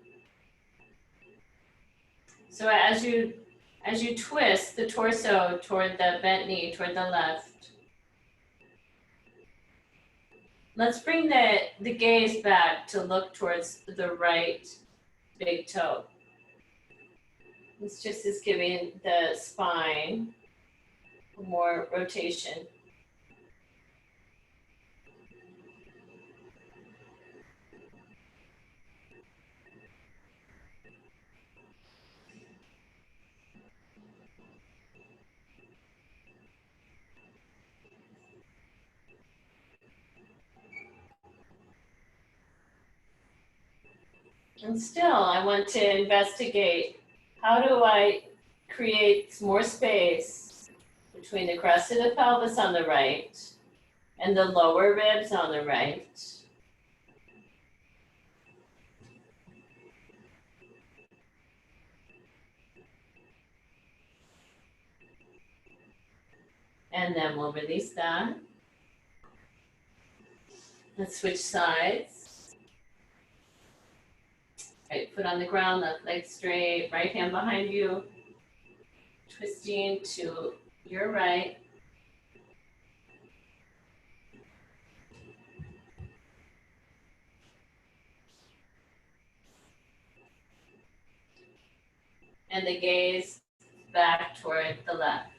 So as you twist the torso toward the bent knee, toward the left, let's bring the gaze back to look towards the right big toe. This just is giving the spine more rotation. And still, I want to investigate, how do I create more space between the crest of the pelvis on the right and the lower ribs on the right? And then we'll release that. Let's switch sides. Right foot on the ground, left leg straight, right hand behind you. Twisting to your right. And the gaze back toward the left.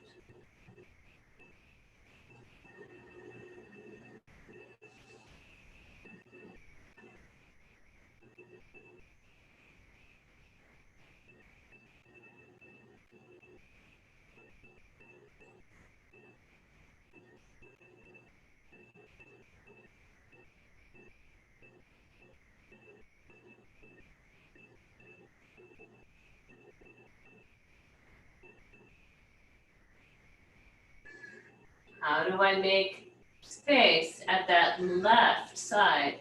How do I make space at that left side?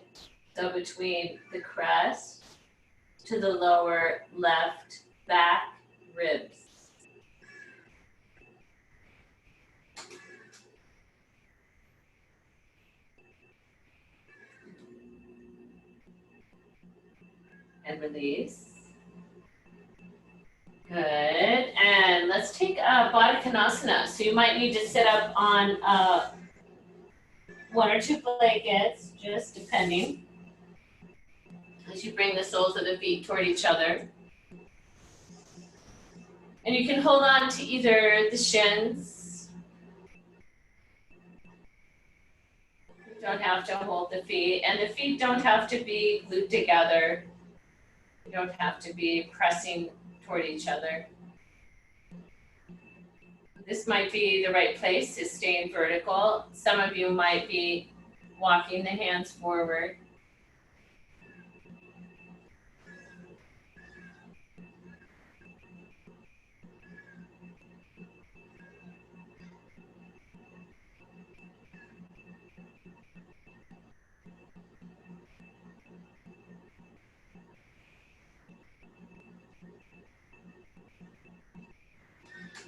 So between the crest to the lower left back ribs. And release. Good. And let's take Baddha Konasana. So you might need to sit up on one or two blankets, just depending, as you bring the soles of the feet toward each other. And you can hold on to either the shins. You don't have to hold the feet, and the feet don't have to be glued together. You don't have to be pressing toward each other. This might be the right place to stay vertical. Some of you might be walking the hands forward.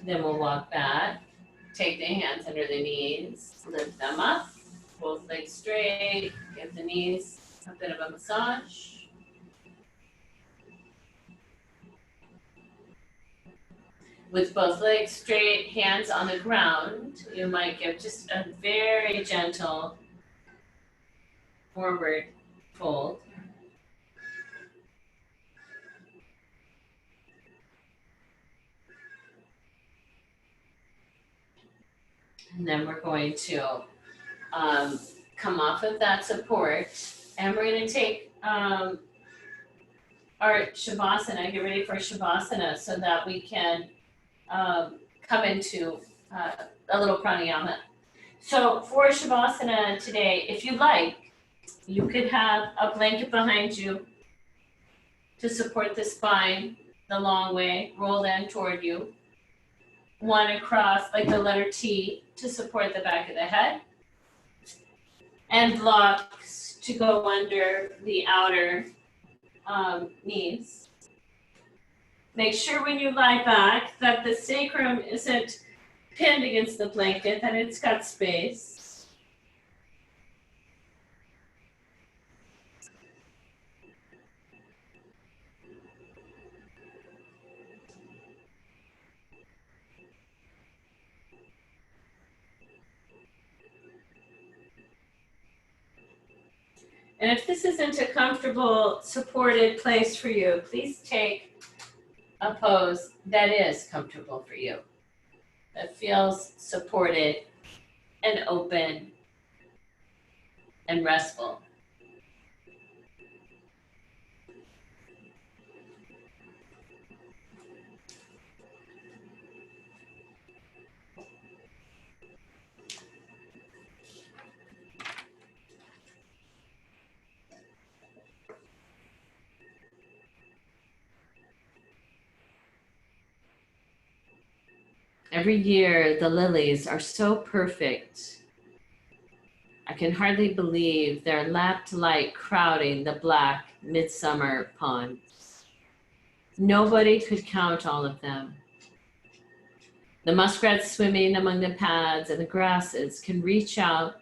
Then we'll walk back, take the hands under the knees, lift them up, both legs straight, give the knees a bit of a massage. With both legs straight, hands on the ground, you might give just a very gentle forward fold. And then we're going to come off of that support, and we're going to take our Shavasana, get ready for Shavasana so that we can come into a little pranayama. So for Shavasana today, if you like, you could have a blanket behind you to support the spine the long way, roll in toward you. One across like the letter T to support the back of the head. And blocks to go under the outer knees. Make sure when you lie back that the sacrum isn't pinned against the blanket, that it's got space. And if this isn't a comfortable, supported place for you, please take a pose that is comfortable for you, that feels supported and open and restful. Every year, the lilies are so perfect. I can hardly believe they're lapped light crowding the black midsummer ponds. Nobody could count all of them. The muskrats swimming among the pads and the grasses can reach out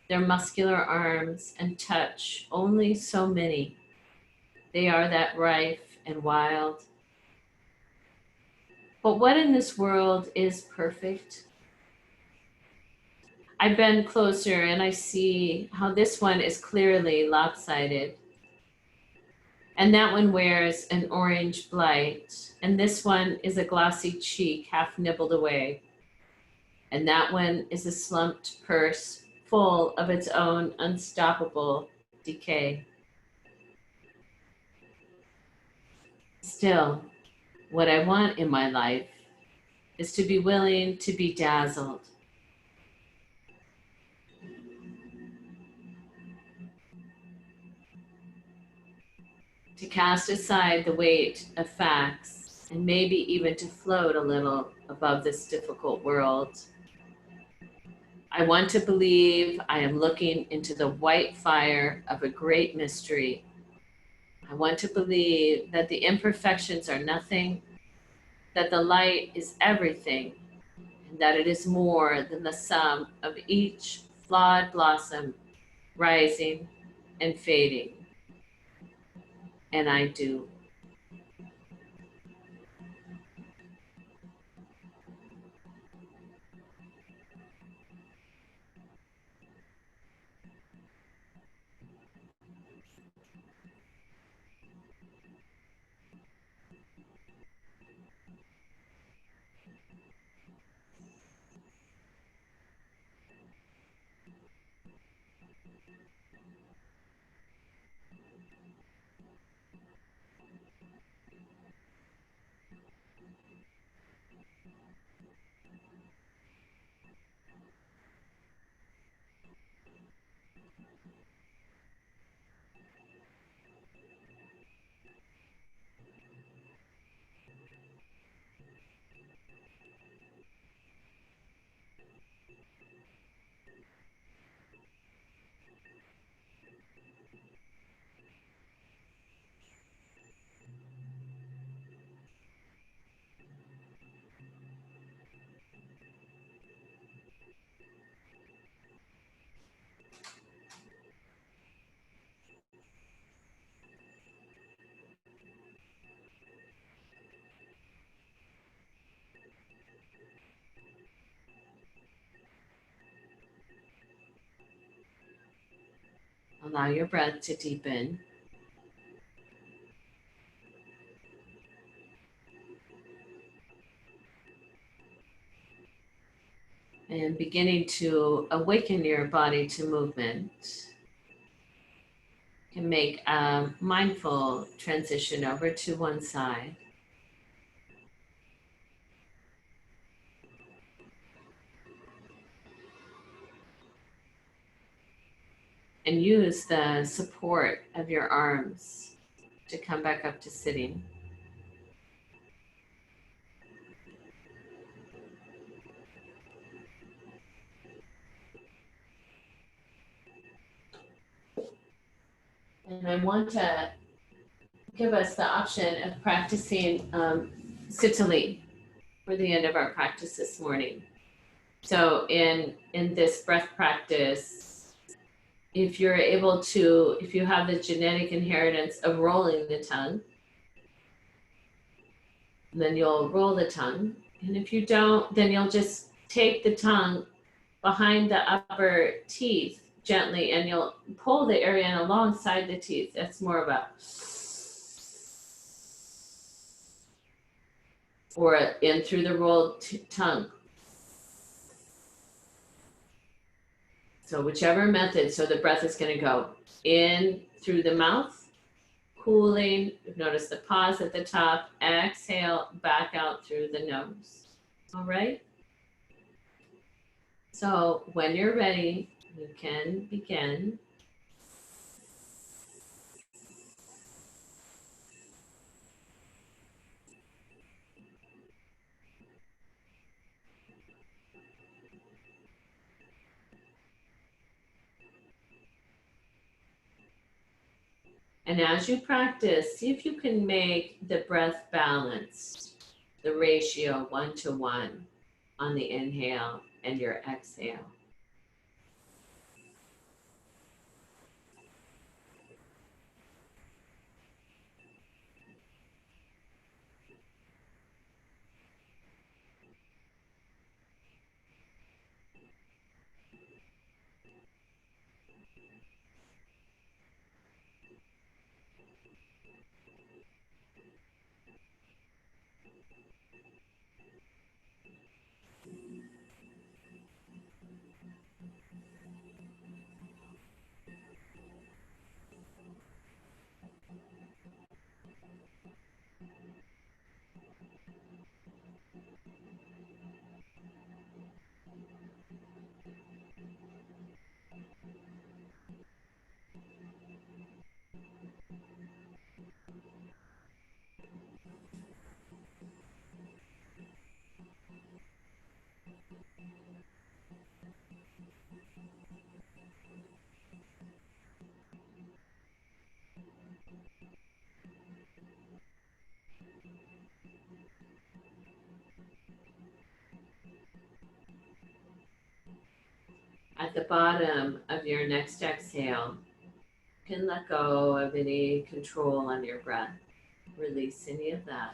their muscular arms and touch only so many. They are that rife and wild. But what in this world is perfect? I bend closer and I see how this one is clearly lopsided. And that one wears an orange blight. And this one is a glossy cheek half nibbled away. And that one is a slumped purse full of its own unstoppable decay. Still, what I want in my life is to be willing to be dazzled. To cast aside the weight of facts and maybe even to float a little above this difficult world. I want to believe I am looking into the white fire of a great mystery. I want to believe that the imperfections are nothing, that the light is everything, and that it is more than the sum of each flawed blossom rising and fading. And I do. Allow your breath to deepen. And and beginning to awaken your body to movement, you can make a mindful transition over to one side. And use the support of your arms to come back up to sitting. And I want to give us the option of practicing sit-to-lean for the end of our practice this morning. So in this breath practice, if you're able to, if you have the genetic inheritance of rolling the tongue, then you'll roll the tongue. And if you don't, then you'll just take the tongue behind the upper teeth gently, and you'll pull the area in alongside the teeth. That's more of a, or in through the rolled tongue. So whichever method, so the breath is going to go in through the mouth, cooling. Notice the pause at the top. Exhale, back out through the nose. All right. So when you're ready, you can begin. And as you practice, see if you can make the breath balanced, the ratio 1-to-1 on the inhale and your exhale. At the bottom of your next exhale, you can let go of any control on your breath. Release any of that.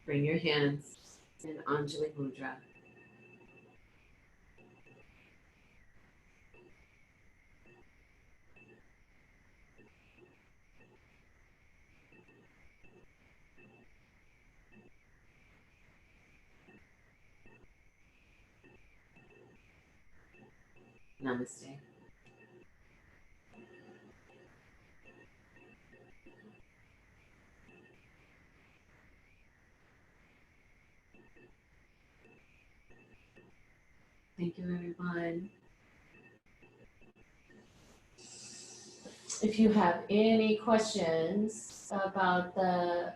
Bring your hands in Anjali Mudra. Namaste. Thank you, everyone. If you have any questions about the